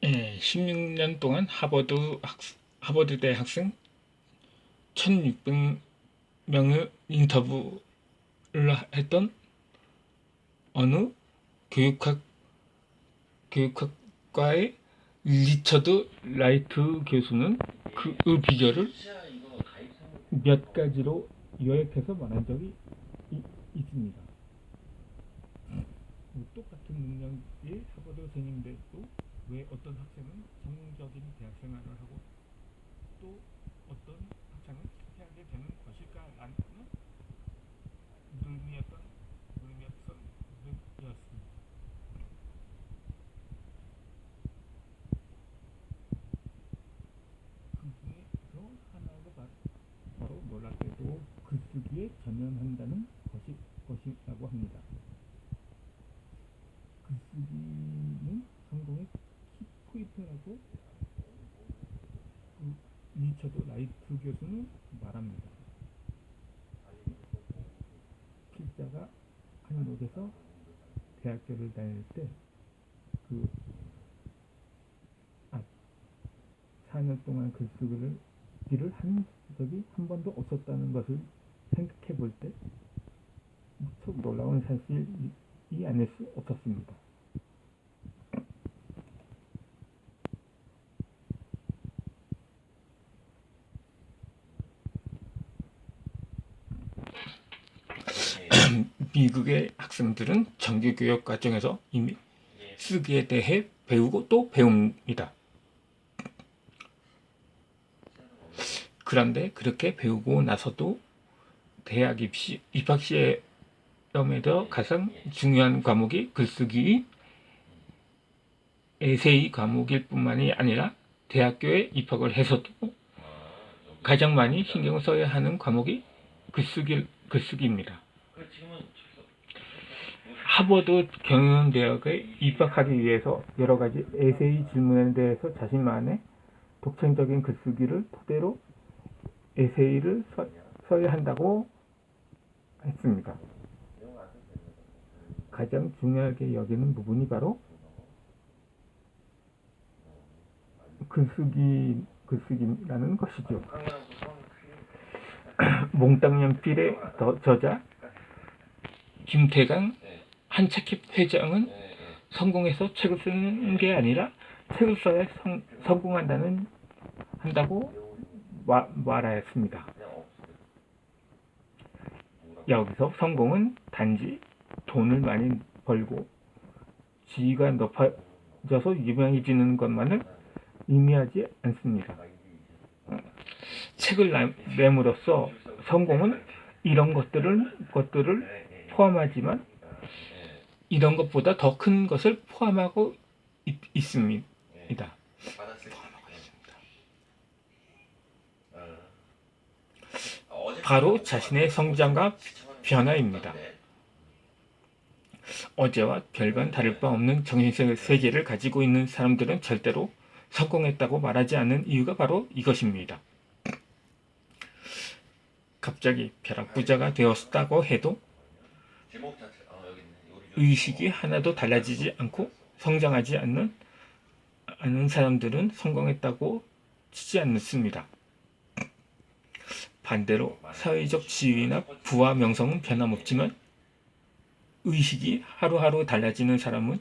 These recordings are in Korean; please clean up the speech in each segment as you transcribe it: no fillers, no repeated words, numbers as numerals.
16년 동안 하버드대 학생 1600명의 인터뷰를 했던 어느 교육학과의 리처드 라이트 교수는 그 비결을 몇 가지로 요약해서 말한 적이 있습니다. 똑같은 능력의 하버드생인데도 왜 어떤 학생은 성공적인 대학생활을 하고 또 어떤 학생은 실패하게 되는 것일까라는 의미였습니다. 그 중에서 하나가 바로 놀랍게도 글쓰기에 전념한다는 것이라고 합니다. 글쓰기는 성공의 키포인트라고 리처드 라이트 교수는 말합니다. 필자가 한국에서 대학교를 다닐 때 4년 동안 글쓰기를 한 적이 한 번도 없었다는 것을 생각해 볼 때 무척 놀라운 사실이 아닐 수 없었습니다. 미국의 학생들은 정규교육 과정에서 이미 쓰기에 대해 배우고 또 배웁니다. 그런데 그렇게 배우고 나서도 대학 입학 시험에서 가장 중요한 과목이 글쓰기 에세이 과목일 뿐만이 아니라 대학교에 입학을 해서도 가장 많이 신경을 써야 하는 과목이 글쓰기입니다. 하버드 경영대학에 입학하기 위해서 여러 가지 에세이 질문에 대해서 자신만의 독창적인 글쓰기를 토대로 에세이를 써야 한다고 했습니다. 가장 중요하게 여기는 부분이 바로 글쓰기라는 것이죠. 몽땅 연필의 저자 김태강 한책힙 회장은 성공해서 책을 쓰는 게 아니라 책을 써야 성공한다고 말하였습니다. 여기서 성공은 단지 돈을 많이 벌고 지위가 높아져서 유명해지는 것만을 의미하지 않습니다. 책을 내므로써 성공은 이런 것들을 포함하지만 이런 것보다 더 큰 것을 포함하고 있습니다. 바로 자신의 성장과 변화입니다. 어제와 별반 다를 바 없는 정신세계를 가지고 있는 사람들은 절대로 성공했다고 말하지 않는 이유가 바로 이것입니다. 갑자기 벼락부자가 되었다고 해도 의식이 하나도 달라지지 않고 성장하지 않는 사람들은 성공했다고 치지 않습니다. 반대로 사회적 지위나 부와 명성은 변함없지만 의식이 하루하루 달라지는 사람은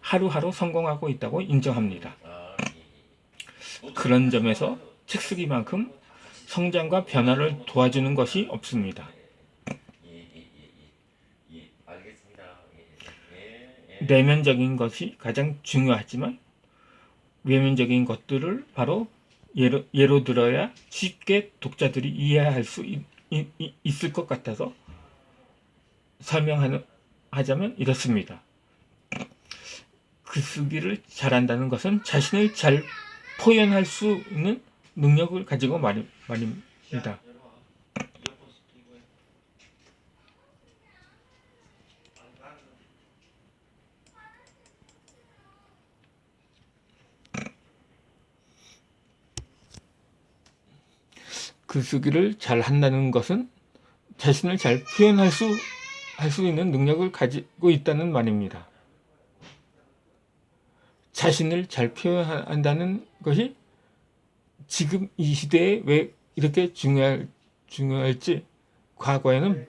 하루하루 성공하고 있다고 인정합니다. 그런 점에서 책쓰기만큼 성장과 변화를 도와주는 것이 없습니다. 내면적인 것이 가장 중요하지만 외면적인 것들을 바로 예로 들어야 쉽게 독자들이 이해할 수 있을 것 같아서 설명하자면 이렇습니다. 글쓰기를 잘한다는 것은 자신을 잘 표현할 수 있는 능력을 가지고 말입니다. 글쓰기를 잘 한다는 것은 자신을 잘 표현할 수 있는 능력을 가지고 있다는 말입니다. 자신을 잘 표현한다는 것이 지금 이 시대에 왜 이렇게 중요할지, 과거에는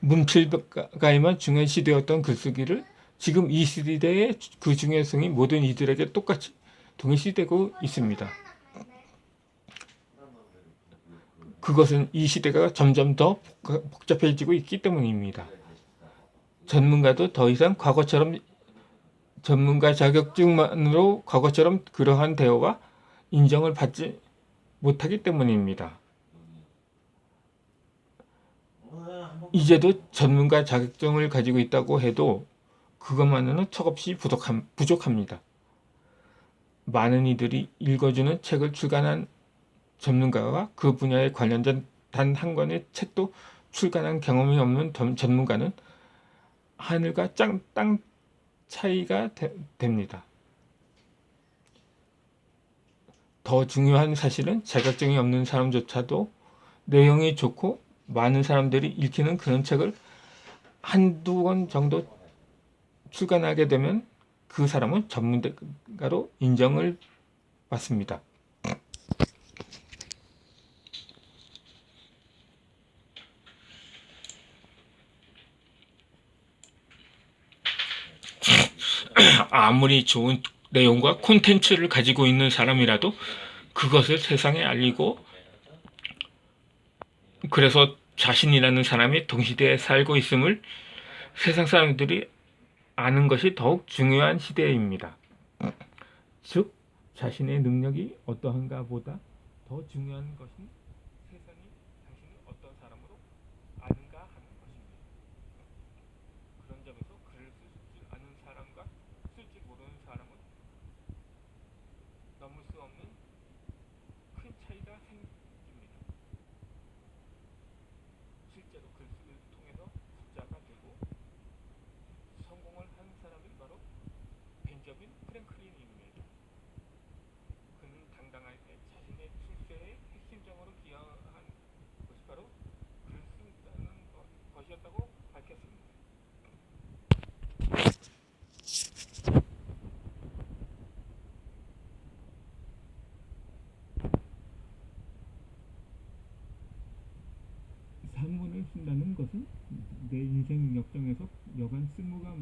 문필가에만 중요한 시대였던 글쓰기를 지금 이 시대의 그 중요성이 모든 이들에게 똑같이 동일시되고 있습니다. 그것은 이 시대가 점점 더 복잡해지고 있기 때문입니다. 전문가도 더 이상 과거처럼 전문가 자격증만으로 과거처럼 그러한 대우가 인정을 받지 못하기 때문입니다. 이제도 전문가 자격증을 가지고 있다고 해도 그것만으로는 턱없이 부족합니다. 많은 이들이 읽어주는 책을 출간한 전문가와 그 분야에 관련된 단 한 권의 책도 출간한 경험이 없는 전문가는 하늘과 땅 차이가 됩니다. 더 중요한 사실은 자격증이 없는 사람조차도 내용이 좋고 많은 사람들이 읽히는 그런 책을 한두 권 정도 출간하게 되면 그 사람은 전문가로 인정을 받습니다. 아무리 좋은 내용과 콘텐츠를 가지고 있는 사람이라도 그것을 세상에 알리고, 그래서 자신이라는 사람이 동시대에 살고 있음을 세상 사람들이 아는 것이 더욱 중요한 시대입니다. 즉, 자신의 능력이 어떠한가 보다 더 중요한 것은 세상이 당신을 어떤 사람으로 아는가 하는 것입니다. 그런 점에서 글을 쓸 줄 아는 사람과 쓸 줄 모르는 사람은 넘을 수 없는 큰 차이가 생깁니다. 실제로 글쓰기를 통해서 부자가 되고 성공을 한 사람이 바로 벤저민 프랭클린입니다. 그는 당당하게 자신의 출세의 핵심적으로 기여한 것이 바로 글 쓴다는 것이었다고 밝혔습니다. 산문을 쓴다는 것은 내 인생 역정에서 여간 쓸모가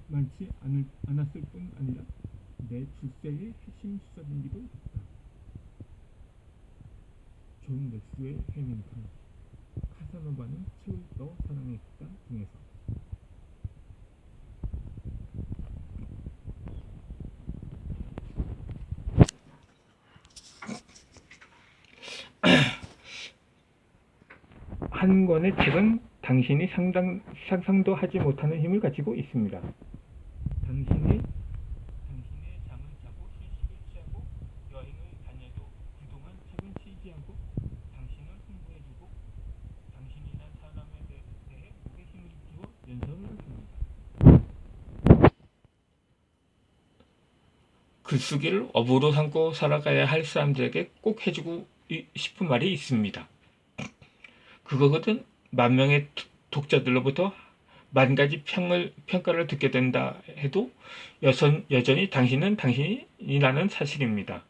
많지 않았을 뿐 아니라 내 출세의 핵심 수단이기도 했다. 존 렉스의 해밍턴, 카사노바는 책을 더 사랑했다 중에서 한 권의 책은 당신이 상상도 하지 못하는 힘을 가지고 있습니다. 당신의 잠을 자고 휴식을 취하고 여행을 다녀도 그동안 책은 쉬지 않고 당신을 홍보해주고 당신이란 사람에 대해 목에 힘을 주어 연설을 합니다. 글쓰기를 업으로 삼고 살아가야 할 사람들에게 꼭 해주고 싶은 말이 있습니다. 그거거든. 만 명의 독자들로부터 만 가지 평가를 듣게 된다 해도 여전히 당신은 당신이라는 사실입니다.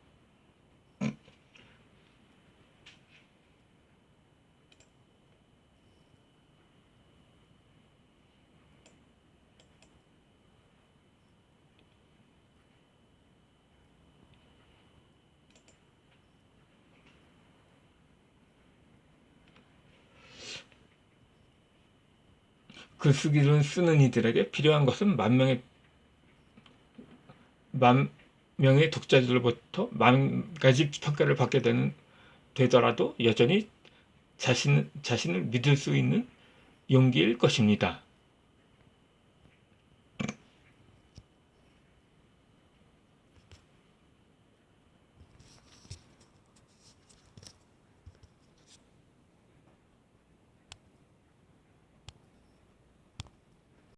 글쓰기를 쓰는 이들에게 필요한 것은 만 명의 독자들로부터 만 가지 평가를 받게 되더라도 여전히 자신을 믿을 수 있는 용기일 것입니다.